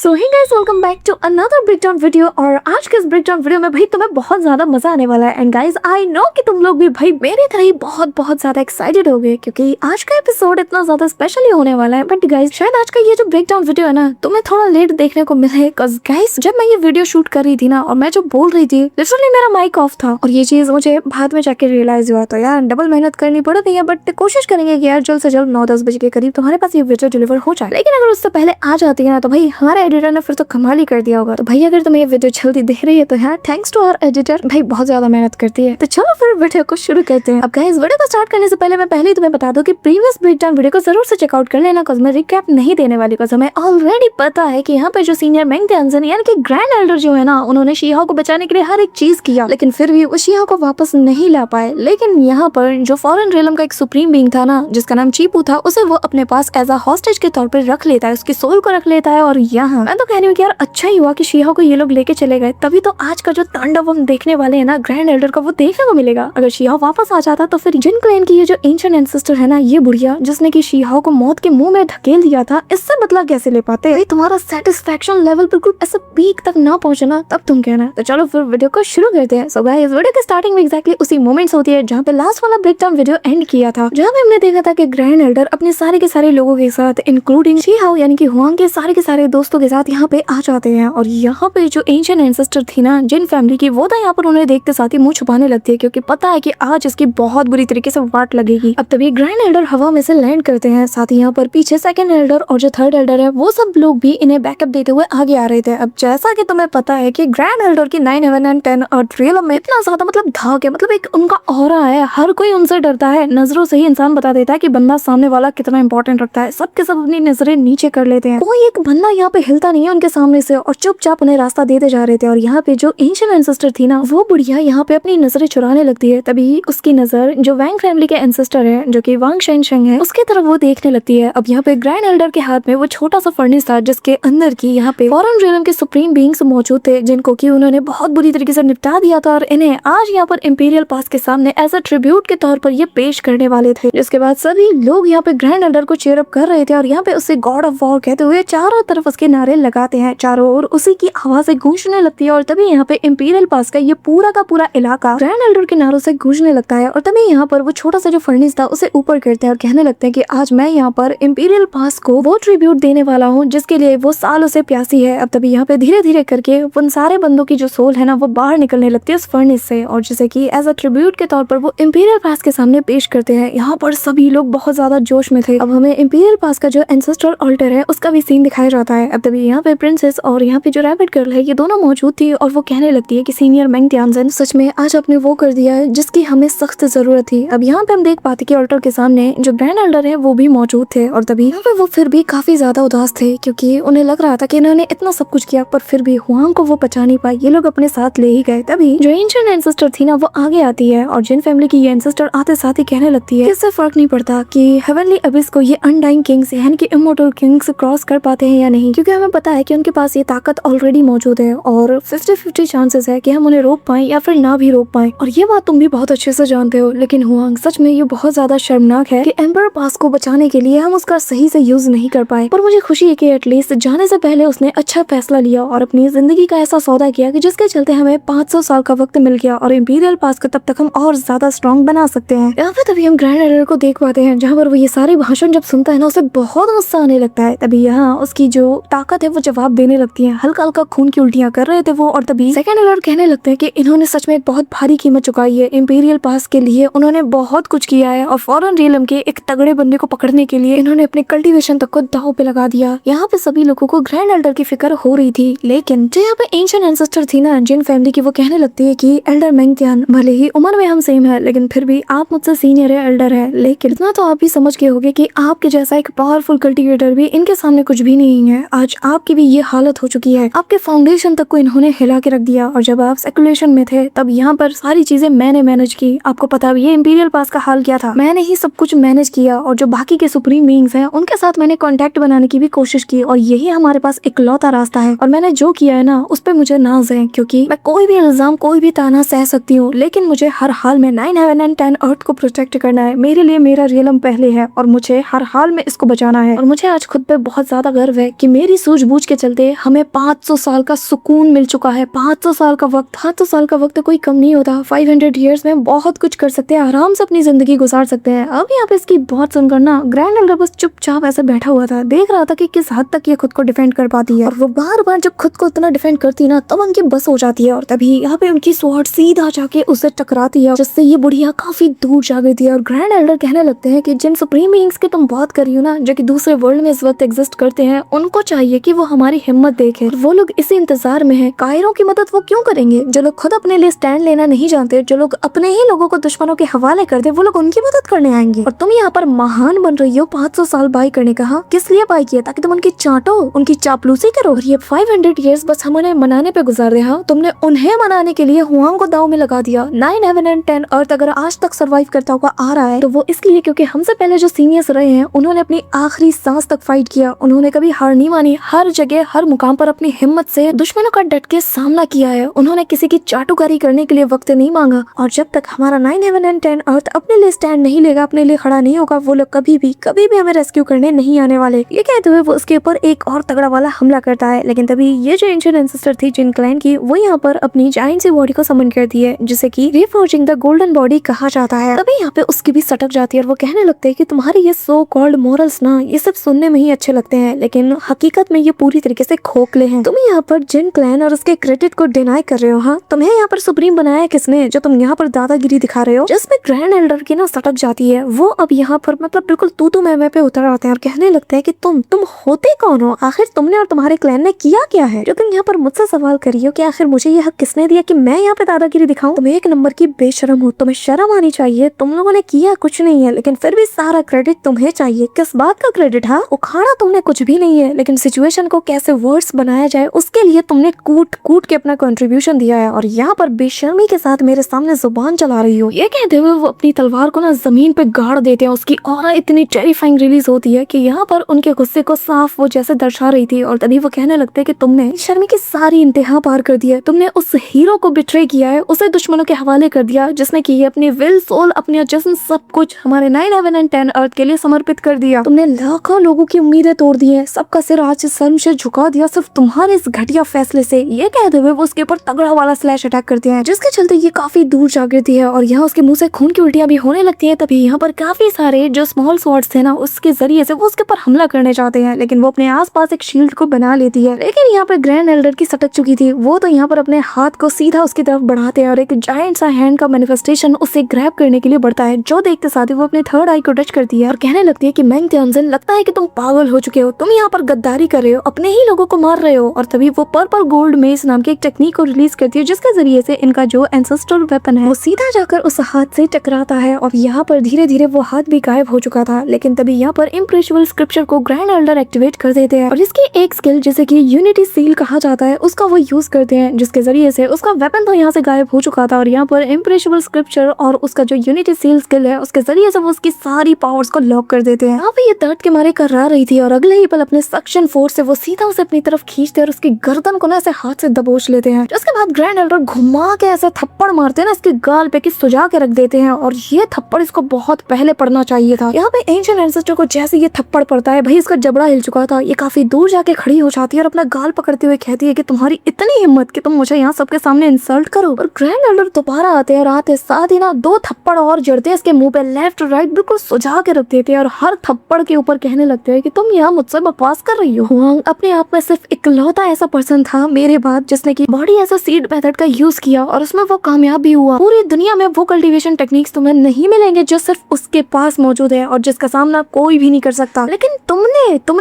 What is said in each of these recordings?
So hey guys, welcome back to another breakdown video. और आज के इस ब्रेकडाउन वीडियो में भाई तुम्हें बहुत ज्यादा मजा आने वाला है। एंड गाइस, आई नो कि तुम लोग भी भाई मेरी तरह ही बहुत ज्यादा एक्साइटेड हो गए, क्योंकि आज का एपिसोड इतना ज्यादा स्पेशली होने वाला है। बट गाइस, शायद आज का ये जो ब्रेकडाउन वीडियो है ना, तुम्हें थोड़ा लेट देखने को मिले। बिकॉज गाइस, जब मैं ये वीडियो शूट कर रही थी ना, और मैं जो बोल रही थी, लिटरली मेरा माइक ऑफ था। और ये चीज मुझे बाद में जाके रियलाइज हुआ। तो यार, डबल मेहनत करनी पड़ रही है, बट कोशिश करेंगे कि यार जल्द से जल्द 9-10 बजे के करीब तुम्हारे पास ये वीडियो डिलीवर हो जाए। लेकिन अगर उससे पहले आ जाती है ना, तो भाई हमारे एडिटर ने फिर तो कमाल ही कर दिया होगा। तो भाई अगर तुम्हें ये वीडियो जल्दी दिख रही है तो यार थैंक्स टू आवर एडिटर, भाई बहुत ज्यादा मेहनत करती है। तो चलो फिर वीडियो को शुरू करते हैं। अब गाइस, वीडियो को स्टार्ट करने से पहले मैं पहले ही तुम्हें बता दूं कि प्रीवियस ब्रेकडाउन वीडियो को जरूर से चेकआउट कर लेना, बिकॉज़ मैं रिकैप नहीं देने वाली। बिकॉज़ हमें ऑलरेडी पता है कि यहाँ पे जो सीनियर मेंग त्यानसन यानी कि ग्रैंड एल्डर जो है ना, उन्होंने शी-हो को बचाने के लिए हर एक चीज किया, लेकिन फिर भी वो शी-हो को वापस नहीं ला पाए। लेकिन यहाँ पर जो फॉरेन रियलम का एक सुप्रीम बीइंग था ना, जिसका नाम चीपू था, उसे वो अपने पास एज अ हॉस्टेज के तौर पर रख लेता है, उसकी सोल को रख लेता है। और यहाँ मैं तो कह रही हूँ कि यार अच्छा ही हुआ कि शी-हो को ये लोग लेके चले गए, तभी तो आज का जो तांडव हम देखने वाले हैं ना ग्रैंड एल्डर का, वो देखने को मिलेगा। अगर शी-हो वापस आ जाता तो फिर जिन क्लैन की ये जो एंशिएंट एंसेस्टर है ना, ये बुढ़िया जिसने की शी-हो को मौत के मुंह में धकेल दिया था, इससे बदला कैसे ले पाते? भाई तुम्हारा सेटिस्फेक्शन लेवल बिल्कुल ऐसे पीक तक ना पहुंचना, तब तुम कहना। तो चलो फिर वीडियो को शुरू करते हैं। सो गाइस, वीडियो के स्टार्टिंग में एक्जैक्टली उसी मोमेंट्स होती है जहाँ पे लास्ट वाला ब्रेकडाउन वीडियो एंड किया था, जहाँ पे हमने देखा था कि ग्रैंड एल्डर अपने सारे के सारे लोगों के साथ, इंक्लूडिंग शी-हो यानी कि हुआंग के सारे दोस्तों के साथ यहाँ पे आ जाते हैं। और यहाँ पे जो एंशिएंट एंसेस्टर थी ना जिन फैमिली की, वो तो यहाँ पर उन्हें देखते साथ ही मुंह छुपाने लगती है, क्योंकि पता है कि आज इसकी बहुत बुरी तरीके से वाट लगेगी। अब तभी ग्रैंड एल्डर हवा में से लैंड करते हैं। साथ ही यहाँ पर पीछे सेकंड एल्डर और जो थर्ड एल्डर है, वो सब लोग भी इन्हें बैकअप देते हुए आगे आ रहे थे। अब जैसा कि तुम्हें पता है कि ग्रैंड एल्डर की 9 हेवन एंड 10 अर्थ रियलम में इतना ज्यादा मतलब धाक है, मतलब एक उनका ऑरा है, हर कोई उनसे डरता है। नजरों से ही इंसान बता देता है कि बंदा सामने वाला कितना इंपॉर्टेंट रखता है। सबके सब अपनी नजरें नीचे कर लेते हैं, कोई एक बंदा यहाँ पे हिलता नहीं है उनके सामने से, और चुपचाप उन्हें रास्ता देते जा रहे थे। और यहाँ पे जो एंशिएंट एंसेस्टर थी ना, वो बुढ़िया यहाँ पे अपनी नजरें चुराने लगती है। तभी उसकी नजर जो वैंग फैमिली के एंसेस्टर है, जो कि वांग शेनशेंग है, उसके तरफ वो देखने लगती है। अब यहाँ पे ग्रैंड एल्डर के हाथ में वो छोटा सा फर्नेस था, जिसके अंदर की यहाँ पे फॉरेन रियलम के सुप्रीम बीइंग्स मौजूद थे, जिनको कि उन्होंने बहुत बुरी तरीके से निपटा दिया था। और इन्हें आज यहाँ पर इंपीरियल पास के सामने एज अ ट्रिब्यूट के तौर पर ये पेश करने वाले थे। जिसके बाद सभी लोग यहाँ पे ग्रैंड एल्डर को चीयर अप कर रहे थे, और यहाँ पे उसे गॉड ऑफ वॉर कहते हुए चारों तरफ उसके नारे लगाते हैं। चारों ओर उसी की आवाजें गूंजने लगती है। और तभी यहाँ पे इंपीरियल पास का ये पूरा का पूरा इलाका ग्रैंड एल्डर के नारों से गूंजने लगता है। और तभी यहाँ पर वो छोटा सा जो फर्नेस था, उसे ऊपर करते हैं और कहने लगते हैं कि आज मैं यहाँ पर इंपीरियल पास को वो ट्रिब्यूट देने वाला हूँ जिसके लिए वो सालों से प्यासी है। अब तभी यहाँ पे धीरे धीरे करके उन सारे बंदों की जो सोल है ना, वो बाहर निकलने लगती है उस फर्नेस से, और जिसे कि एज अ ट्रिब्यूट के तौर पर वो इंपीरियल पास के सामने पेश करते हैं। यहाँ पर सभी लोग बहुत ज्यादा जोश में थे। अब हमें इंपीरियल पास का जो एंसेस्ट्रल ऑल्टर है, उसका भी सीन दिखाया जाता है। अब तभी यहाँ पे प्रिंसेस और यहाँ पे जो रैबिट गर्ल है, ये दोनों मौजूद थी, और वो कहने लगती है कि सीनियर मेंग त्यानसन, सच में आज आपने वो कर दिया है जिसकी हमें सख्त जरूरत थी। अब यहाँ पे हम देख पाते कि ऑल्टर के सामने जो ग्रैंड एल्डर है, वो भी मौजूद थे। और तभी यहाँ पे वो फिर भी काफी ज्यादा उदास थे, क्योंकि उन्हें लग रहा था कि इन्होंने इतना सब कुछ किया, पर फिर भी हुआंग को वो बचा नहीं पाए। ये लोग अपने साथ ले ही गए। तभी जो एंशिएंट एंसेस्टर थी ना, वो आगे आती है, और जिन फैमिली की ये एंसेस्टर आते साथ ही कहने लगती है, इससे फर्क नहीं पड़ता कि हेवनली अबिस को ये अनडाइंग किंग्स यानी कि इमोर्टल किंग्स क्रॉस कर पाते हैं या नहीं, क्योंकि हमें पता है कि उनके पास ये ताकत ऑलरेडी मौजूद है, और 50-50 चांसेस है कि हम उन्हें रोक पाए या फिर ना भी रोक पाए। और ये बात तुम भी बहुत अच्छे से जानते हो। लेकिन हुआंग, सच में ये बहुत ज्यादा शर्मनाक है कि एम्पर पास को बचाने के लिए हम उसका सही से यूज नहीं कर पाए। पर मुझे खुशी है कि एटलीस्ट जाने से पहले उसने अच्छा फैसला लिया और अपनी जिंदगी का ऐसा सौदा किया कि जिसके चलते हमें 500 साल का वक्त मिल गया, और इंपीरियल पास को तब तक हम और ज्यादा स्ट्रॉन्ग बना सकते हैं। यहाँ पे तभी हम ग्रैंड एल्डर को देख पाते हैं, जहाँ पर वो ये सारे भाषण जब सुनता है ना, उसे बहुत गुस्सा आने लगता है। तभी यहाँ उसकी जो ताकत है वो जवाब देने लगती है। हल्का हल्का खून की उल्टियां कर रहे थे वो। और तभी सेकंड एल्डर कहने लगते हैं कि इन्होंने सच में एक बहुत भारी कीमत चुकाई है इंपीरियल पास के लिए, उन्होंने बहुत कुछ किया है, और फॉरेन रियलम के एक तगड़े बंदे को पकड़ने के लिए इन्होंने अपने कल्टीवेशन तक को दांव पे लगा दिया। यहाँ पे सभी लोगों को ग्रैंड एल्डर की फिक्र हो रही थी। लेकिन जो यहाँ पे एंशिएंट एंसेस्टर थी ना जिन फैमिली की, वो कहने लगती है कि एल्डर मेंग त्यान, भले ही उम्र में हम सेम है, लेकिन फिर भी आप मुझसे सीनियर है, एल्डर है, लेकिन इतना तो आप भी समझ गए होगे कि आपके जैसा एक पावरफुल कल्टीवेटर भी इनके सामने कुछ भी नहीं है। आज आपकी भी ये हालत हो चुकी है, आपके फाउंडेशन तक को इन्होंने हिला के रख दिया। और जब आप सेकुलेशन में थे, तब यहाँ पर सारी चीजें मैंने मैनेज की। आपको पता भी ये इंपीरियल पास का हाल क्या था, मैंने ही सब कुछ मैनेज किया। और जो बाकी के सुप्रीम बीइंग्स हैं, उनके साथ मैंने कांटेक्ट बनाने की भी कोशिश की, और यही हमारे पास इकलौता रास्ता है। और मैंने जो किया है ना, उस पर मुझे नाज है, क्योंकि मैं कोई भी इल्जाम, कोई भी ताना सह सकती हूँ, लेकिन मुझे हर हाल में 9 हेवन एंड 10 अर्थ को प्रोटेक्ट करना है। मेरे लिए मेरा रियलम पहले है, और मुझे हर हाल में इसको बचाना है। और मुझे आज खुद पे बहुत ज्यादा गर्व है कि मेरी सूझबूझ के चलते हमें 500 साल का सुकून मिल चुका है। 500 साल का वक्त, 500 साल का वक्त कोई कम नहीं होता। 500 ईयर्स में बहुत कुछ कर सकते हैं, आराम से अपनी जिंदगी गुजार सकते हैं। अब यहाँ पे इसकी बहुत सुनकर ना ग्रैंड एल्डर बस चुपचाप ऐसे बैठा हुआ था, देख रहा था कि किस हद तक ये खुद को डिफेंड कर पाती है। और वो बार बार जब खुद को इतना डिफेंड करती ना तब उनकी बस हो जाती है, और तभी यहाँ पे उनकी स्वॉर्ड सीधा जाके उससे टकराती है, जिससे ये बुढ़िया काफी दूर जा गई थी। और ग्रैंड एल्डर कहने लगते हैं कि जिन सुप्रीम बीइंग्स की तुम बात कर रही हो ना, जो कि दूसरे वर्ल्ड में इस वक्त एग्जिस्ट करते हैं, उनको चाहिए कि वो हमारी हिम्मत देखें। वो लोग इसी इंतजार में है, कायरों की मदद वो क्यों करेंगे? जो लोग खुद अपने लिए स्टैंड लेना नहीं जानते, जो लोग अपने ही लोगों को दुश्मनों के हवाले कर दे, वो लोग उनकी मदद करने आएंगे। और तुम यहाँ पर महान बन रही हो 500 साल बाई करने का। किस लिए बाई किया? ताकि तुम उनकी चाटो, उनकी चापलूसी करो। और ये 500 ईयर्स बस हम उन्हें मनाने पे गुजार रहे हैं। तुमने उन्हें मनाने के लिए हुआंग को दाव में लगा दिया। 9 हेवन एंड 10 अर्थ अगर आज तक सर्वाइव करता हुआ आ रहा है तो वो इसलिए क्योंकि हमसे पहले जो सीनियर्स रहे हैं उन्होंने अपनी आखिरी सांस तक फाइट किया। उन्होंने कभी हार नहीं मानी, हर जगह हर मुकाम पर अपनी हिम्मत से दुश्मनों का डट के सामना किया है। उन्होंने किसी की चाटुकारी करने के लिए वक्त नहीं मांगा। और जब तक हमारा 9 हेवन एंड 10 अर्थ अपने लिए स्टैंड नहीं लेगा, अपने लिए खड़ा नहीं होगा, वो लोग कभी भी हमें रेस्क्यू करने नहीं आने वाले। ये कहते हुए वो उसके ऊपर एक और तगड़ा वाला हमला करता है। लेकिन तभी ये जो एंशिएंट एंसेस्टर थी जिन क्लैन की, वो यहाँ पर अपनी जायंट सी बॉडी को समन करती है, जिसे कि रिफॉर्जिंग द गोल्डन बॉडी कहा जाता है। तभी यहाँ पे उसकी भी सटक जाती है और वो कहने लगते हैं कि तुम्हारे ये सो कॉल्ड मोरल्स ना, ये सब सुनने में ही अच्छे लगते हैं, लेकिन हकीकत में ये पूरी तरीके से खोखले हैं। तुम यहाँ पर जिन क्लैन और उसके क्रेडिट को डिनाई कर रहे हो। हाँ, तुम्हें यहाँ पर सुप्रीम बनाया किसने, जो तुम यहाँ पर दादागिरी दिखा रहे हो? जिसमें ग्रैंड एल्डर की ना सटक जाती है। वो अब यहाँ पर मतलब बिल्कुल तू मैं पे उतर आते हैं और कहने लगते हैं कि तुम होते कौन हो? आखिर तुमने और तुम्हारे क्लैन ने किया क्या है जो तुम यहाँ पर मुझसे सवाल कर रही हो कि आखिर मुझे ये हक किसने दिया कि मैं यहाँ पे दादागिरी दिखाऊं? तुम एक नंबर की बेशरम हो, तुम्हें शर्म आनी चाहिए। तुम लोगों ने किया कुछ नहीं है, लेकिन फिर भी सारा क्रेडिट तुम्हें चाहिए। किस बात का क्रेडिट? हाँ, उखाड़ा तुमने कुछ भी नहीं है, लेकिन सिचुएशन को कैसे वर्स बनाया जाए उसके लिए तुमने कूट के अपना कंट्रीब्यूशन दिया है। और यहाँ पर बेशर्मी के साथ मेरे सामने जुबान चला रही हो। ये कहते हुए वो अपनी तलवार को ना जमीन पे गाड़ देते हैं। उसकी ऑरा इतनी टेरिफाइंग रिलीज होती है कि यहाँ पर उनके गुस्से को साफ वो जैसे दर्शा रही थी। और तभी वो कहने लगते हैं कि तुमने शर्मी की सारी इंतहा पार कर दिया है। तुमने उस हीरो को बिट्रे किया है, उसे दुश्मनों के हवाले कर दिया, जिसने की अपनी विल, सोल, अपने जिस्म, सब कुछ हमारे 9 हेवन एंड 10 अर्थ के लिए समर्पित कर दिया। तुमने लाखों लोगों की उम्मीदें तोड़ दी है, सबका सिर आज से शर्म से झुका दिया सिर्फ तुम्हारे इस घटिया फैसले से। ये कहते हुए वो उसके ऊपर तगड़ा वाला स्लैश अटैक करते हैं, जिसके चलते ये काफी दूर जा गिरती है और यहाँ उसके मुंह से खून की उल्टियां भी होने लगती है। तभी यहाँ पर काफी सारे जो स्मॉल स्वॉर्ड्स थे ना, उसके जरिए से वो उसके ऊपर हमला करने चाहते हैं, लेकिन वो अपने आसपास एक शील्ड को बना लेती है। लेकिन यहाँ पर ग्रैंड एल्डर की सटक चुकी थी। वो तो यहाँ पर अपने हाथ को सीधा उसकी तरफ बढ़ाते हैं और एक जायंट सा हैंड का मैनिफेस्टेशन उसे ग्रैब करने के लिए बढ़ता है, जो देखते साथ ही वो अपने थर्ड आई को टच करती है और कहने लगती है कि मैंग त्यानजिन, लगता है कि तुम पागल हो चुके हो। तुम यहाँ पर गद्दारी कर रहे हो, अपने ही लोगों को मार रहे हो। और तभी वो पर्पल गोल्ड मेस नाम की एक टेक्निक को रिलीज करती है, जिसके जरिए से इनका जो एंसेस्ट्रल वेपन है वो सीधा जाकर उस हाथ से टकराता है। और यहाँ पर धीरे धीरे वो हाथ भी गायब हो चुका था। लेकिन तभी यहाँ पर इम्प्रेशबल स्क्रिप्चर को ग्रैंड एल्डर एक्टिवेट कर देते हैं और इसकी एक स्किल जिसे कि यूनिटी सील कहा जाता है, उसका वो यूज करते हैं, जिसके जरिए से उसका वेपन तो यहाँ से गायब हो चुका था। और यहाँ पर इम्प्रेशबल स्क्रिप्चर और उसका जो यूनिटी सील स्किल है, उसके जरिए से वो उसकी सारी पावर्स को लॉक कर देते हैं। यहाँ पे ये दर्द के मारे कर्रा रही थी और अगले ही पल अपने सक्शन फोर्स से वो सीधा उसे अपनी तरफ खींचते और उसकी गर्दन को ना ऐसे हाथ से दबोच लेते हैं। उसके बाद ग्रैंड एल्डर घुमा के ऐसे थप्पड़ मारते हैं ना इसके गाल पे कि सुजा के रख देते हैं। और ये थप्पड़ इसको बहुत पहले पड़ना चाहिए था। यहाँ पे एंशिएंट एंसेस्टर को जैसे ये थप्पड़ पड़ता है, भाई इसका जबड़ा हिल चुका था। ये काफी दूर जाके खड़ी हो जाती है और अपना गाल पकड़ते हुए कहती है कि तुम्हारी इतनी हिम्मत कि तुम मुझे यहाँ सबके सामने इंसल्ट करो। और ग्रैंड एल्डर दोबारा आते हैं और आते साथ ही ना 2 थप्पड़ और जड़ते हैं इसके मुंह पे, लेफ्ट राइट बिल्कुल सुझा के रख देते हैं और हर थप्पड़ के ऊपर कहने लगते हैं कि तुम यहाँ मुझसे बकवास कर रही हो। हुआंग अपने आप में सिर्फ इकलौता ऐसा पर्सन था मेरे बाद जिसने की body as a seed method का यूज किया और उसमें वो कामयाब भी हुआ। पूरी दुनिया में वो कल्टीवेशन टेक्निक्स तुम्हें नहीं मिलेंगे जो सिर्फ उसके पास मौजूद है और जिसका सामना कोई भी नहीं कर सकता। लेकिन तुमने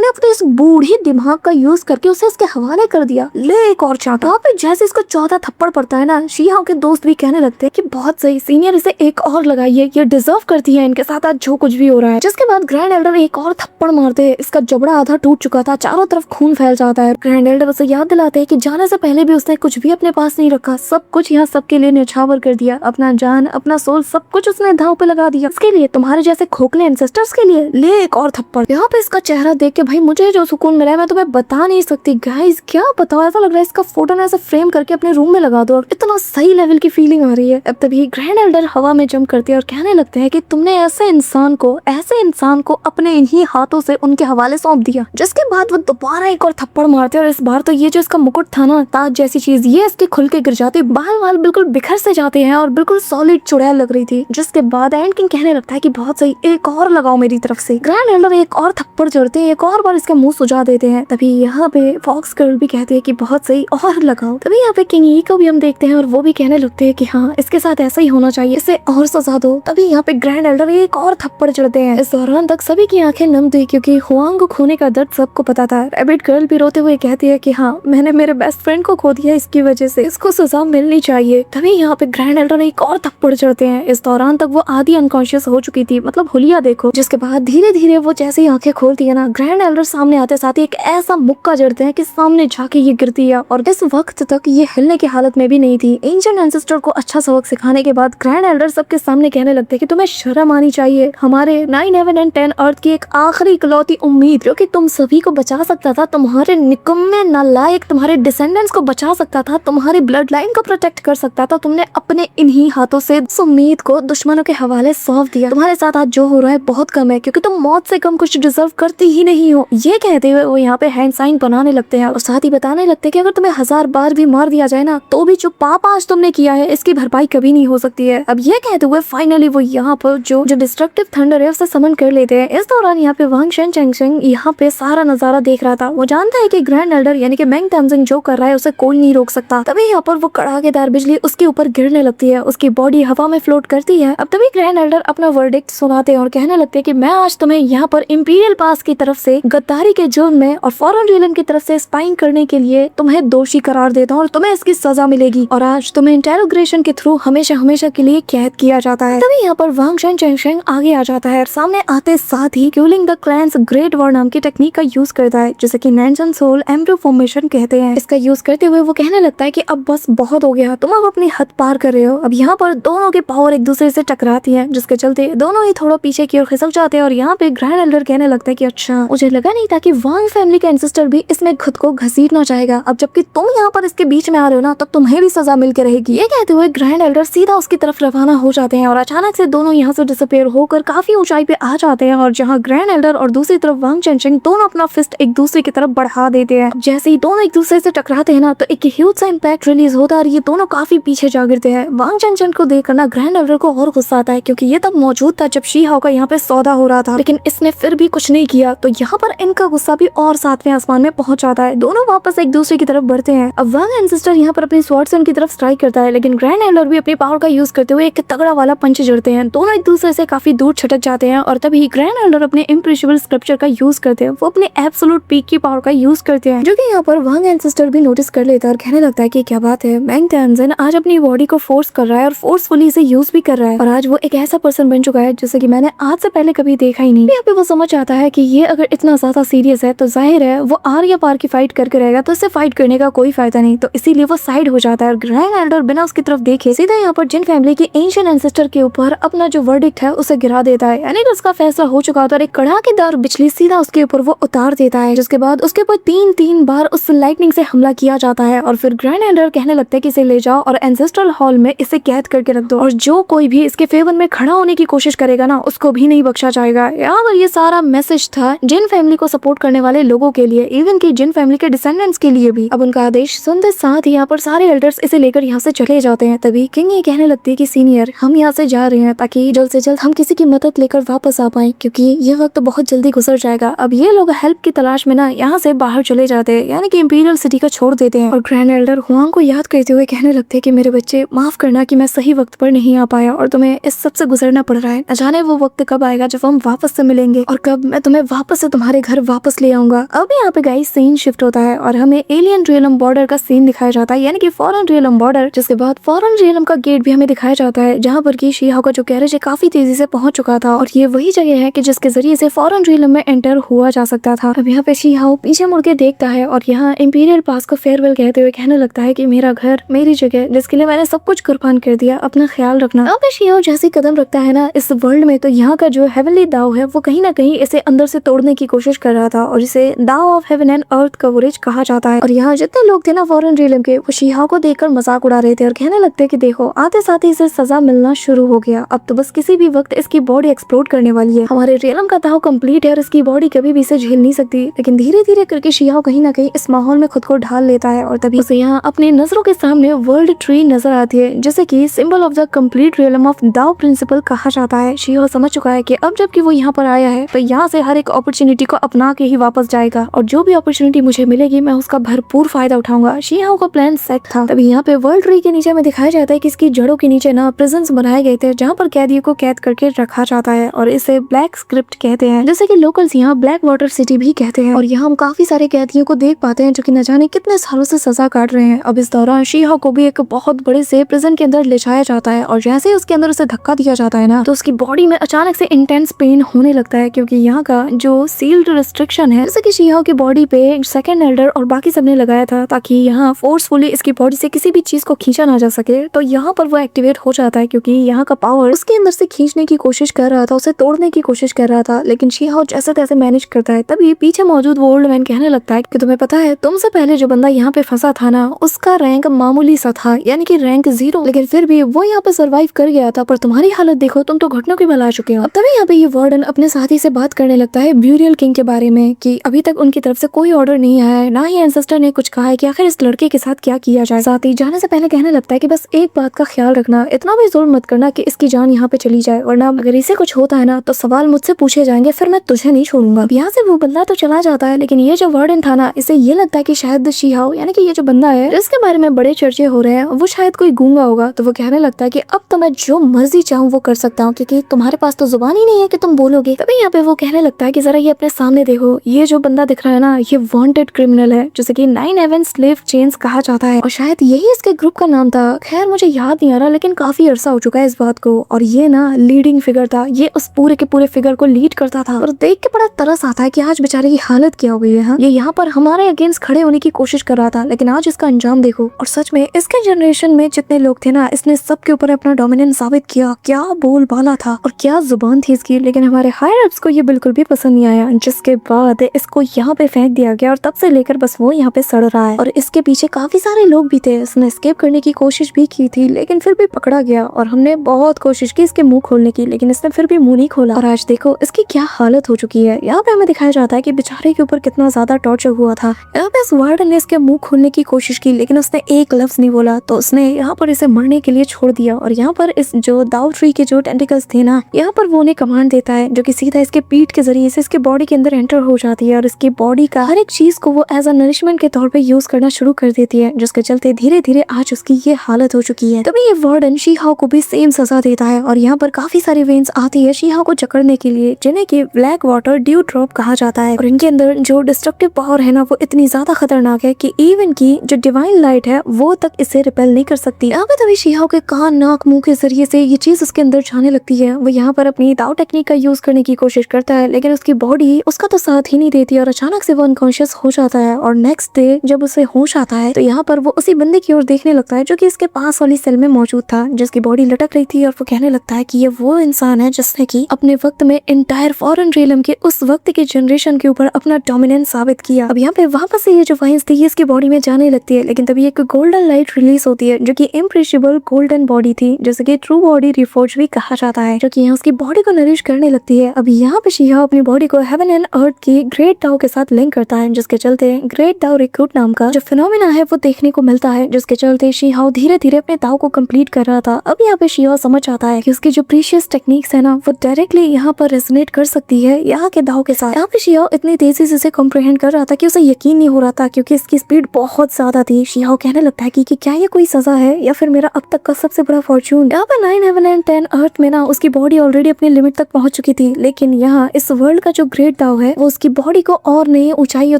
अपने इस बूढ़ी दिमाग का यूज करके उसे इसके हवाले कर दिया। ले एक और चाटा। वहाँ पे जैसे इसको 14 थप्पड़ पड़ता है ना, शीहाओ के दोस्त भी कहने लगते हैं कि बहुत सही सीनियर, इसे एक और लगाइए, ये डिजर्व करती है इनके साथ आज जो कुछ भी हो रहा है। जिसके बाद ग्रैंड एल्डर एक और थप्पड़ मारते हैं। इसका जबड़ा आधा टूट चुका था, चारों तरफ खून फैल जाता है। ग्रैंड एल्डर उसे याद दिलाते हैं कि जाने से पहले भी उसने कुछ भी अपने पास नहीं रखा, सब कुछ यहाँ सबके लिए न्यौछावर कर दिया, अपना जान, अपना सोल, सब कुछ उसने दांव पे लगा दिया। इसके लिए, तुम्हारे जैसे खोखले एंसेस्टर्स के लिए। ले एक और थप्पड़। यहाँ पे इसका चेहरा देख के भाई मुझे जो सुकून मिला है मैं तुम्हें बता नहीं सकती गाइस। क्या बताओ, ऐसा लग रहा है इसका फोटो ना ऐसे फ्रेम करके अपने रूम में लगा दो और इतना सही लेवल की फीलिंग आ रही है। अब तभी ग्रैंड एल्डर हवा में जंप करते हैं और कहने लगते हैं कि तुमने ऐसे इंसान को अपने इन्हीं हाथों से उनके हवाले सौंप दिया। जिसके बाद वो दोबारा एक और थप्पड़ मारते हैं और इस बार तो ये जो इसका मुकुट था ना, ताज जैसी चीज, ये इसके खुल के गिर जाती, बाल बाल बिल्कुल बिखर से जाते हैं और बिल्कुल सॉलिड चुड़ैल लग रही थी। जिसके बाद एंड किंग कहने लगता है कि बहुत सही, एक और लगाओ मेरी तरफ से। ग्रैंड एल्डर एक और थप्पड़ जोड़ते हैं, एक और बार इसका मुंह सुझा देते हैं। तभी यहाँ पे फॉक्स गर्ल भी कहती है कि बहुत सही, और लगाओ। तभी यहाँ पे किंग ई को भी हम देखते हैं और वो भी कहने लगते हैं कि हाँ, इसके साथ ऐसा ही होना चाहिए, इसे और सजा दो। तभी यहाँ पे ग्रैंड एल्डर एक और थप्पड़ जड़ते हैं। इस दौरान तक सभी की आंखें नम थी क्योंकि हुआंग को खोने का दर्द सबको पता था। रैबिट गर्ल भी रोते हुए कहती है कि हाँ, मैंने मेरे बेस्ट फ्रेंड को खो दिया, इसकी वजह से इसको सजा मिलनी चाहिए। तभी यहाँ पे ग्रैंड एल्डर एक और थप्पड़ जड़ते हैं। इस दौरान तक वो आधी अनकॉन्शियस हो चुकी थी, मतलब हुलिया देखो। जिसके बाद धीरे धीरे वो जैसे ही आंखें खोलती है ना, ग्रैंड एल्डर सामने आते साथ ही एक ऐसा मुक्का जड़ते हैं कि सामने जाके ये गिरती है। और इस वक्त तक ये हिलने की हालत में भी नहीं थी। एंशिएंट एंसेस्टर को अच्छा सबक सिखाने के बाद ग्रैंड एल्डर सबके सामने कहने लगते हैं कि तुम्हें शर्म आनी चाहिए। हमारे 9 हेवन एंड 10 अर्थ की एक आखिरी इकलौती उम्मीद जो कि तुम सभी को बचा सकता था, तुम्हारे निकम्मे नालायक तुम्हारे डिसेंडेंट्स को बचा सकता था, तुम्हारी ब्लड लाइन को प्रोटेक्ट कर सकता था, तुमने अपने इन्हीं हाथों से उस उम्मीद को दुश्मनों के हवाले सौंप दिया। तुम्हारे साथ आज जो हो रहा है बहुत कम है क्योंकि तुम मौत से कम कुछ डिजर्व करती ही नहीं हो। ये कहते हुए वो यहाँ पे हैंड साइन बनाने लगते हैं और साथ ही बताने लगते हैं कि अगर तुम्हें 1000 बार भी मार दिया जाए ना, तो भी जो पाप आज तुमने किया है इसकी भरपाई कभी नहीं हो सकती है। अब ये कहते हुए फाइनली वो यहाँ पर जो डिस्ट्रक्टिव थंडर है उसे समन कर लेते हैं। इस दौरान यहाँ पे वांग शेन चेंगशेंग यहाँ पे सारा नजारा देख रहा था। वो जानता है कि ग्रैंड एल्डर यानी कि मेंग तंजिंग जो कर रहा है उसे कोई नहीं रोक सकता। तभी यहाँ पर वो कड़ाकेदार बिजली उसके ऊपर गिरने लगती है, उसकी बॉडी हवा में फ्लोट करती है। अब तभी ग्रैंड एल्डर अपना वर्डिक्ट सुनाते हैं और कहने लगते हैं कि मैं आज तुम्हें यहाँ पर इंपीरियल पास की तरफ से गद्दारी के जुर्म में और फॉरेन रियलन की तरफ से स्पाइंग करने के लिए तुम्हें दोषी करार देता हूँ और तुम्हें इसकी सजा मिलेगी। और आज तुम्हें इंटेरोग्रेशन के थ्रू हमेशा हमेशा के लिए कैद किया जाता है। तभी यहाँ पर वांग शेन चेंगशेंग आगे आ जाता है और सामने आते साथ ही Keylong the clans great war नाम की टेक्निक का यूज करता है, जैसे कि नैंजन सोल एम्ब्रो फॉर्मेशन कहते हैं। इसका यूज करते हुए वो कहने लगता है कि अब बस बहुत हो गया, तुम अब अपनी हद पार कर रहे हो। अब यहाँ पर दोनों के पावर एक दूसरे से टकराती है, जिसके चलते दोनों ही थोड़ा पीछे की ओर खिसक जाते हैं। और यहाँ पे ग्रैंड एल्डर कहने लगता है कि अच्छा, मुझे लगा नहीं था कि वांग फैमिली का एंसेस्टर भी इसमें खुद को घसीटना चाहेगा। अब जबकि तुम यहाँ पर इसके बीच में आ रहे हो ना, तब तुम्हें भी सजा मिल के रहेगी। ये कहते हुए ग्रैंड एल्डर सीधा उसकी तरफ रवाना हो जाते हैं और अचानक से दोनों यहाँ से डिसअपीयर होकर काफी ऊंचाई पे आ जाते हैं। और जहाँ ग्रैंड एल्डर और दूसरी तरफ वांग चेंगशेंग दोनों अपना फिस्ट एक दूसरे की तरफ बढ़ा देते हैं। जैसे ही दोनों एक दूसरे से टकराते हैं ना, तो एक ह्यूज सा इम्पैक्ट रिलीज होता है और ये दोनों काफी पीछे जा गिरते हैं। वांग चेंगशेंग को देखकर ना ग्रैंड एल्डर को और गुस्सा आता है क्योंकि ये तब मौजूद था जब शी हाओ का यहाँ पे सौदा हो रहा था, लेकिन इसने फिर भी कुछ नहीं किया। तो यहाँ पर इनका गुस्सा भी और 7वें आसमान में पहुंच जाता है। दोनों वापस एक दूसरे की तरफ बढ़ते हैं। अब वांग एंसेस्टर यहाँ पर अपनी स्वॉर्ड से उनकी तरफ स्ट्राइक करता है, लेकिन ग्रैंड एल्डर भी अपनी पावर का यूज करते हुए एक तगड़ा वाला पंच जड़ते हैं। दोनों एक दूसरे से काफी दूर छटक जाते हैं और तभी ग्रैंड एल्डर अपने इम्प्रेसिबल स्क्रप्चर का यूज करते हैं। वो अपने एब्सोल्यूट पीक की पावर का यूज करते हैं, जो कि यहाँ पर वांग एंसेस्टर भी नोटिस कर लेता है और कहने लगता है कि क्या बात है, मेंग तंजिन आज अपनी बॉडी को फोर्स कर रहा है और फोर्सफुली इसे यूज भी कर रहा है। और आज वो एक ऐसा पर्सन बन चुका है जैसे कि मैंने आज से पहले कभी देखा ही नहीं। यहाँ पे वो समझ आता है कि ये अगर इतना ज्यादा सीरियस है तो जाहिर है वो आर या पार की फाइट करके रहेगा, तो इससे फाइट करने का कोई फायदा नहीं। तो इसीलिए वो साइड हो जाता है और ग्रैंड एल्डर बिना उसकी तरफ देखे सीधा यहाँ पर जिन फैमिली की एंशिएंट एंसेस्टर के ऊपर अपना जो वर्डिक्ट है उसे गिरा देता है। यानी कि उसका फैसला हो चुका था और एक कड़ाकेदार बिजली सीधा उसके ऊपर वो उतार देता है, जिसके बाद उसके ऊपर 3 बार उस लाइटनिंग से हमला किया जाता है। और फिर ग्रैंड एल्डर कहने लगता है कि इसे ले जाओ और एंसेस्ट्रल हॉल में इसे कैद करके रख दो, और जो कोई भी इसके फेवर में खड़ा होने की कोशिश करेगा ना, उसको भी नहीं बख्शा जाएगा। यहाँ पर ये सारा मैसेज था जिन फैमिली को सपोर्ट करने वाले लोगों के लिए, इवन कि जिन फैमिली के डिसेंडेंट्स के लिए भी। अब उनका आदेश सुनते साथ ही यहाँ पर सारे एल्डर्स इसे लेकर यहाँ से चले जाते हैं। तभी किंग ये कहने लगती है कि सीनियर, हम यहाँ से जा रहे हैं ताकि जल्द से जल्द हम किसी की मदद लेकर वापस आ पाए, क्योंकि ये वक्त बहुत जल्दी गुजर जाएगा। अब ये लोग हेल्प की तलाश में ना यहाँ से बाहर चले जाते हैं, यानी कि इंपीरियल सिटी को छोड़ देते हैं। और ग्रैंड एल्डर हुआंग को याद करते हुए कहने लगते हैं कि मेरे बच्चे, माफ करना कि मैं सही वक्त पर नहीं आ पाया और तुम्हें इस सब से गुजरना पड़ रहा है। न जाने वो वक्त कब आएगा जब हम वापस से मिलेंगे और कब मैं तुम्हें वापस से तुम्हारे घर वापस ले आऊंगा। अब यहाँ पे गाइस सीन शिफ्ट होता है और हमें एलियन रियलम बॉर्डर का सीन दिखाया जाता है, यानी कि फॉरेन रियलम बॉर्डर। जिसके बाद फॉरेन रियलम का गेट भी हमें दिखाया जाता है, जहाँ पर की शी हाओ का जो कैरेज है काफी तेजी से पहुंच चुका था और ये वही जगह है कि जिसके जरिए से फॉरेन रियलम में एंटर हुआ जा सकता था। अब यहाँ पे शी हाओ पीछे मुड़ के देखता है और यहाँ इंपीरियल पास को फेयरवेल कहते हुए कहने लगता है कि मेरा घर, मेरी जगह, जिसके लिए मैंने सब कुछ कुर्बान कर दिया, अपना ख्याल रखना। अब शी हाओ जैसे कदम रखता है ना इस वर्ल्ड में, तो यहाँ का जो हेवनली दाव है वो कहीं ना कहीं इसे अंदर से तोड़ने की कोशिश कर रहा था और इसे दाव of heaven and earth coverage कहा जाता है। और यहाँ जितने लोग थे ना फॉरेन रियलम के, वो शी हाओ को देखकर मजाक उड़ा रहे थे और कहने लगते कि देखो, आते साथ ही इसे सजा मिलना शुरू हो गया। अब तो बस किसी भी वक्त इसकी बॉडी एक्सप्लोड करने वाली है। हमारे रियलम का दाव कंप्लीट है और इसकी बॉडी कभी भी इसे झेल नहीं सकती। लेकिन धीरे धीरे करके शिहाओ कहीं ना कहीं इस माहौल में खुद को ढाल लेता है और तभी उसे यहाँ अपनी नजरों के सामने वर्ल्ड ट्री नजर आती है, जैसे कि symbol of the complete realm of दाओ प्रिंसिपल कहा जाता है। शिहाओ समझ चुका है कि अब जबकि वो यहाँ पर आया है तो यहाँ से हर एक अपॉर्चुनिटी को अपना के ही वापस जाएगा और जो भी अपॉर्चुनिटी मुझे मिलेगी मैं उसका भरपूर फायदा उठाऊंगा। शिहाओ का प्लान सेट था। तभी यहाँ पे वर्ल्ड ट्री के नीचे में दिखाया जाता है कि इसकी जड़ों के नीचे ना प्रिजन्स बनाए गए थे जहाँ पर कैदियों को कैद करके रखा जाता है और इसे ब्लैक स्क्रिप्ट कहते हैं, जैसे कि लोकल्स यहाँ ब्लैक वाटर सिटी भी कहते हैं। और यहाँ हम काफी सारे कैदियों को देख पाते हैं जो कि न जाने कितने सालों से सजा काट रहे हैं। अब इस दौरान शिहाओ को भी एक बहुत बड़े से प्रिजन के अंदर ले जाया जाता है और जैसे ही उसके अंदर उसे धक्का दिया जाता है ना तो उसकी बॉडी में अचानक से इंटेंस पेन होने लगता है, क्योंकि यहाँ का जो सील्ड रिस्ट्रिक्शन है जैसे कि शिहाओ की बॉडी पे सेकंड एल्डर और बाकी सबने लगाया था ताकि यहाँ फोर्सफुली इसकी बॉडी से किसी भी चीज को खींचा ना जा सके, तो यहाँ पर वो एक्टिवेट हो जाता है क्योंकि यहाँ का पावर उसके अंदर से खींचने की कोशिश कर रहा था, उसे तोड़ने की कोशिश कर रहा था, लेकिन शिहाओ जैसे तैसे मैनेज करता है। तभी पीछे मौजूद वो ओल्ड मैन कहने लगता है कि तुम्हें पता है तुमसे पहले जो बंदा यहाँ पे फंसा था ना उसका रैंक मामूली सा था, यानी कि रैंक 0, लेकिन फिर भी वो यहाँ पे सर्वाइव कर गया था, पर तुम्हारी हालत देखो, तुम तो घुटनों के बल आ चुके हो। तभी यहाँ पे ये वार्डन अपने साथी से बात करने लगता है ब्यूरियल किंग के बारे में कि अभी तक उनकी तरफ से कोई ऑर्डर नहीं आया है, ना ही एंसेस्टर ने कुछ कहा है कि आखिर इस लड़के के साथ क्या किया जाए। साथ ही जाने से पहले कहने लगता है कि बस एक बात का ख्याल रखना, इतना भी जोर मत करना कि इसकी जान यहाँ पे चली जाए, वरना अगर इसे कुछ होता है ना तो सवाल मुझसे पूछे जाएंगे, फिर मैं तुझे नहीं छोड़ूंगा। यहाँ से वो बंदा तो चला जाता है, लेकिन ये जो वार्डन था ना इसे ये लगता है कि शायद शिहाओ यानी कि ये जो बंदा है जिसके बारे में बड़े चर्चे हो रहे हैं वो शायद कोई गूंगा होगा। तो वो कहने लगता है कि अब तो मैं जो मर्जी चाहूँ वो कर सकता हूँ क्योंकि तुम्हारे पास तो जुबान ही नहीं है कि तुम बोलोगे। तभी यहाँ पे वो कहने लगता है कि जरा ये अपने सामने देखो, ये जो बंदा दिख रहा है ना ये वांटेड क्रिमिनल है जैसे कि 9 11 स्लेव चेन्स कहा जाता है और शायद यही इसके ग्रुप का नाम था। खैर मुझे याद नहीं आ रहा, लेकिन काफी अरसा हो चुका है इस बात को। और ये ना लीडिंग फिगर था, ये उस पूरे के पूरे फिगर को लीड करता था और देख के बड़ा तरस आता है कि आज बेचारे की हालत क्या हो गई है। ये यहाँ पर हमारे अगेंस्ट खड़े होने की कोशिश कर रहा था, लेकिन आज इसका अंजाम देखो। और सच में इसके जनरेशन में जितने लोग थे ना इसने सबके ऊपर अपना डोमिनेंस साबित किया। क्या बोलबाला था और क्या जुबान थी इसकी, लेकिन हमारे हायर अप्स को ये बिल्कुल भी पसंद नहीं आया, जिसके बाद इसको यहाँ पे फेंक दिया गया और तब से लेकर बस वो यहाँ पे सड़ रहा है। और इसके पीछे काफी सारे लोग भी थे, इसने एस्केप करने की कोशिश भी की थी लेकिन फिर भी पकड़ा गया और हमने बहुत कोशिश की इसके मुंह खोलने की, लेकिन इसने फिर भी मुंह नहीं खोला। और आज देखो इसकी क्या हालत हो चुकी है। यहाँ पे हमें दिखाया जाता है कि बेचारे के ऊपर कितना ज्यादा टॉर्चर हुआ था। यहाँ पे इस वार्डन ने इसके मुंह खोलने की कोशिश की लेकिन उसने एक लफ्ज नहीं बोला, तो उसने यहाँ पर इसे मरने के लिए छोड़ दिया। और यहाँ पर इस जो दाओ ट्री के जो टेंटिकल्स थे ना यहाँ पर वो उन्हें कमांड देता है जो कि सीधा इसके पीठ के जरिए से इसके बॉडी के अंदर एंटर हो जाती है और इसकी बॉडी का हर एक चीज को वो एज अ नरिशमेंट के तौर पे यूज करना शुरू कर देती है, जिसके चलते धीरे धीरे आज उसकी ये हालत हो चुकी है। तभी ये वार्डन शिहाओ को भी सेम सजा देता है और यहाँ पर काफी सारी वेन्स आती है शिहाओ को जकड़ने के लिए, जिन्हें की ब्लैक वाटर ड्यू ड्रॉप कहा जाता है। और इनके अंदर जो डिस्ट्रक्टिव पावर है ना वो इतनी ज्यादा खतरनाक है कि इवन की जो डिवाइन लाइट है वो तक इसे रिपेल नहीं कर सकती। यहाँ पे तभी शिहाओ के कान नाक मुंह के जरिए से ये चीज उसके अंदर जाने लगती है। वो यहाँ पर अपनी दाव टेक्निक का यूज करने की कोशिश करता है लेकिन उसकी बॉडी उसका तो साथ ही नहीं देती और अचानक से वो अनकॉन्शियस हो जाता है। और नेक्स्ट डे जब उसे होश आता है तो यहाँ पर वो उसी बंदे की ओर देखने लगता है जो कि इसके पास वाली सेल में मौजूद था, जिसकी बॉडी लटक रही थी। और वो कहने लगता है कि ये वो इंसान है जिसने की अपने वक्त में इंटायर फॉरेन रियलम के उस वक्त के जनरेशन के ऊपर अपना डोमिनेंस साबित किया। अब यहाँ पे वापस से ये जो वाइन्स थी इसकी बॉडी में जाने लगती है, लेकिन तभी एक गोल्डन लाइट रिलीज होती है जो कि इम्प्रेसिबल गोल्डन बॉडी थी, जैसे कि ट्रू बॉडी रिफोर्ज भी कहा जाता है, जो कि यहाँ उसकी बॉडी को नरिश करने लगती है। अब यहाँ पे शिहाओ अपनी बॉडी को हेवन एंड अर्थ की ग्रेट डाउ के साथ लिंक करता है, जिसके चलते ग्रेट डाउ रिक्रूट नाम का जो फिनोमिना है वो देखने को मिलता है, जिसके चलते शिहाओ धीरे धीरे अपने दाव को कंप्लीट कर रहा था। अब यहाँ पे शिहाओ समझ आता है कि उसकी जो प्रीशियस टेक्निक्स है ना वो डायरेक्टली यहाँ पर रेजोनेट कर सकती है यहाँ के दाव के साथ। यहाँ पे शिहाओ इतनी तेजी से कॉम्प्रिहेंड कर रहा था कि उसे यकीन नहीं हो रहा था क्योंकि इसकी स्पीड बहुत ज्यादा थी। शिहाओ कहने लगता है कि क्या ये कोई सजा है या फिर मेरा अब तक का सबसे बड़ा फॉर्चून। यहाँ पे 9 हेवन एंड 10 अर्थ में ना उसकी बॉडी ऑलरेडी अपनी लिमिट तक पहुंच चुकी थी, लेकिन यहाँ इस वर्ल्ड का जो ग्रेट दाव है वो उसकी बॉडी को और नई ऊंचाइयों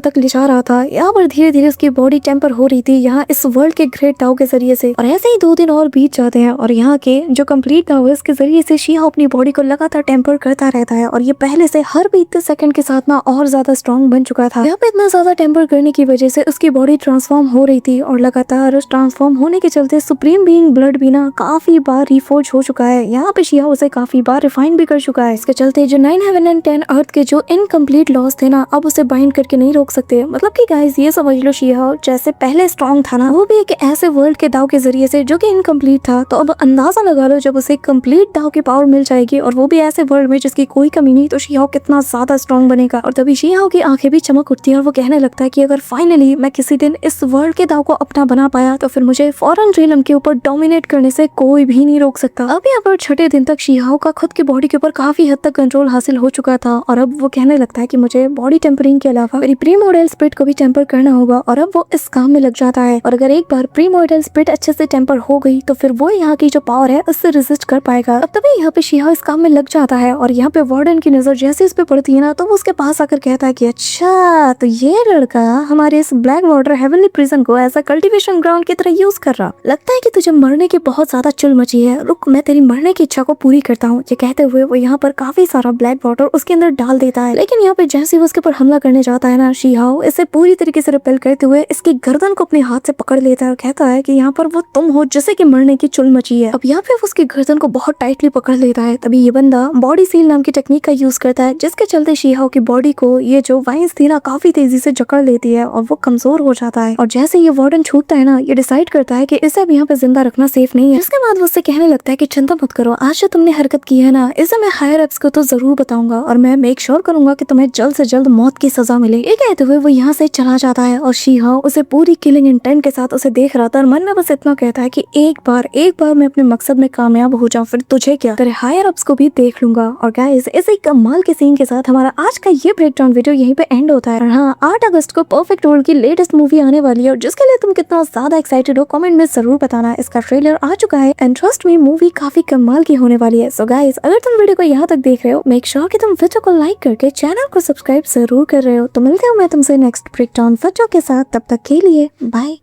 तक ले जा रहा था। यहाँ पर धीरे धीरे उसकी बॉडी टेम्पर हो रही थी यहाँ इस वर्ल्ड के ग्रेट दाव के जरिए से। और ऐसे ही 2 दिन और बीत जाते हैं और यहाँ के जो कंप्लीट दाव है इसके जरिए से शिहाओ अपनी बॉडी को लगातार टेम्पर करता रहता है और ये पहले से हर बीतते सेकंड के साथ ना और ज्यादा स्ट्रॉन्ग बन चुका था। यहाँ पे इतना ज्यादा टेम्पर करने की वजह से उसकी बॉडी ट्रांसफॉर्म हो रही थी और लगातार ट्रांसफॉर्म होने के चलते सुप्रीम बीइंग ब्लड भी ना काफी बार रिफोर्ज हो चुका है। यहाँ पे शिहाओ उसे काफी बार रिफाइन भी कर चुका है। इसके चलते जो 9 हेवन एंड 10 अर्थ के जो इनकम्प्लीट लॉस थे ना अब उसे बाइंड करके नहीं रोक सकते। मतलब कि गाइस ये समझ लो शिहाओ जैसे पहले स्ट्रॉन्ग था ना वो भी एक ऐसे वर्ल्ड के दाव के जरिए से जो कि इनकम्प्लीट था, तो अब अंदाजा लगा लो जब उसे कंप्लीट दाव की पावर मिल जाएगी और वो भी ऐसे वर्ल्ड में जिसकी कोई कमी नहीं, तो शिहाओ कितना ज्यादा स्ट्रॉन्ग बनेगा। और तभी शिहाओ की आंखें भी चमक उठती है और वो कहने लगता है कि अगर फाइनली मैं किसी दिन इस वर्ल्ड के दाव को अपना बना पाया तो फिर मुझे फॉरेन रीलम के ऊपर डोमिनेट करने से कोई भी नहीं रोक सकता। अब यहाँ पर छठे दिन तक शीहाओ का खुद की बॉडी के ऊपर काफी हद तक कंट्रोल हासिल हो चुका था और अब वो कहने लगता है कि मुझे बॉडी टेम्परिंग के अलावा मेरी प्रीमोर्टल स्पिरिट को भी टेम्पर करना होगा और अब वो इस काम में लग जाता है। और अगर एक बार प्रीमोर्टल स्पिरिट अच्छे से टेम्पर हो गई तो फिर वो यहाँ की जो पावर है उससे रेजिस्ट कर पाएगा। अब तभी यहाँ पे शीहाओ इस काम में लग जाता है और यहाँ पे वार्डन की नजर जैसे इस पे पड़ती है ना तो वो उसके पास आकर कहता है कि अच्छा तो ये लड़का हमारे इस ब्लैक वाटर हेवनली प्रिजन को ऐसा कल्टीवेशन ग्राउंड की तरह यूज कर रहा। लगता है कि तुझे मरने की बहुत ज्यादा चुल मची है, रुक मैं तेरी मरने की इच्छा को पूरी करता हूँ। ये कहते हुए वो यहाँ पर काफी सारा ब्लैक वाटर उसके अंदर डाल देता है। लेकिन यहाँ पे जैसे वो उसके ऊपर हमला करने जाता है ना शीहाओ इसे पूरी तरीके से रिपेल करते हुए इसकी गर्दन को अपने हाथ से पकड़ लेता है और कहता है कि यहाँ पर वो तुम हो जिसे कि मरने की चुल मची है। अब यहाँ पे वो उसकी गर्दन को बहुत टाइटली पकड़ लेता है। तभी ये बंदा बॉडी सील नाम की टेक्निक का यूज करता है जिसके चलते शीहाओ की बॉडी को ये जो वाइन्स थी ना काफी तेजी से जकड़ लेती है और वो कमजोर हो जाता है। और जैसे ये वार्डन छूटता है ना ये डिसाइड करता है कि इसे अब यहाँ पे जिंदा रखना सेफ नहीं है। इसके बाद वो उससे कहने लगता है कि चिंता मत करो, आज जो तुमने हरकत की है ना इसे मैं हायर अप्स को तो जरूर बताऊंगा और मैं मेक श्योर करूंगा कि तुम्हें जल्द से जल्द मौत की सजा मिले। ये कहते हुए वो यहाँ से चला जाता है और शीहाओ उसे पूरी किलिंग इंटेंट के साथ उसे देख रहा था और मन में बस इतना कहता है कि एक बार मैं अपने मकसद में कामयाब हो जाऊं फिर तुझे क्या तेरे हायर अप्स को भी देख लूंगा। और गाइस इसी कमाल के सीन के साथ हमारा आज का ये ब्रेकडाउन वीडियो यहीं पे एंड होता है। और हाँ 8 अगस्त को परफेक्ट वर्ल्ड की लेटेस्ट मूवी आने वाली है और जिसके लिए तुम कितना ज्यादा एक्साइटेड हो कमेंट में जरूर बताना। इसका ट्रेलर आ चुका है एंड ट्रस्ट मी मूवी काफी कमाल की होने वाली है। सो गाइस अगर तुम वीडियो को यहाँ तक देख रहे हो मेक श्योर कि तुम वीडियो को लाइक करके चैनल को सब्सक्राइब जरूर कर रहे हो। तो मिलते हो मैं तुमसे नेक्स्ट ब्रेकडाउन वीडियो के साथ, तब तक के लिए बाय।